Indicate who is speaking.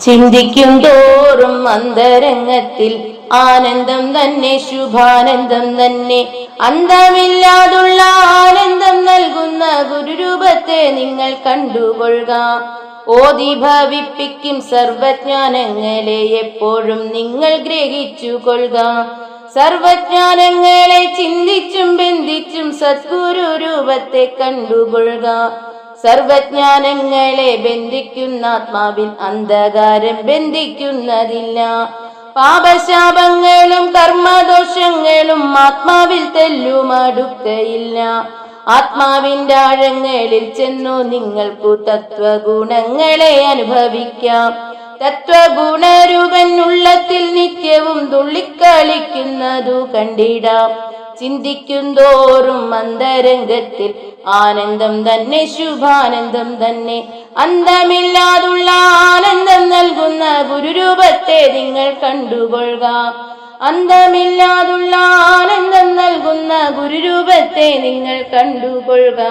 Speaker 1: ചിന്തിക്കും തോറും അന്തരംഗത്തിൽ ആനന്ദം തന്നെ, ശുഭാനന്ദം തന്നെ. അന്തമില്ലാതുള്ള ആനന്ദം നൽകുന്ന ഗുരുരൂപത്തെ നിങ്ങൾ കണ്ടുകൊള്ളുക. ഓതി ഭവിപ്പിക്കും സർവജ്ഞാനങ്ങളെ എപ്പോഴും നിങ്ങൾ ഗ്രഹിച്ചുകൊള്ളുക. സർവജ്ഞാനങ്ങളെ ചിന്തിച്ചും ബന്ധിച്ചും സദ്ഗുരു രൂപത്തെ കണ്ടുകൊള്ളുക. സർവജ്ഞാനങ്ങളെ ബന്ധിക്കുന്ന ആത്മാവിൽ അന്ധകാരം ബന്ധിക്കുന്നതില്ല. പാപശാപങ്ങളും കർമ്മദോഷങ്ങളും ആത്മാവിൽ തെല്ലുമടുക്കയില്ല. ആത്മാവിന്റെ ആഴങ്ങളിൽ ചെന്നു നിങ്ങൾക്കു തത്വഗുണങ്ങളെ അനുഭവിക്കാം. തത്വഗുണരൂപൻ ഉള്ളത്തിൽ നിത്യവും തുള്ളിക്കളിക്കുന്നതു കണ്ടിടാം. ചിന്തിക്കും തോറും അന്തരംഗത്തിൽ ആനന്ദം തന്നെ, ശുഭാനന്ദം തന്നെ. അന്തമില്ലാതുള്ള ആനന്ദം നൽകുന്ന ഗുരുരൂപത്തെ നിങ്ങൾ കണ്ടുകൊള്ളുക. അന്തമില്ലാതുള്ള ആനന്ദം നൽകുന്ന ഗുരുരൂപത്തെ നിങ്ങൾ കണ്ടുകൊള്ളുക.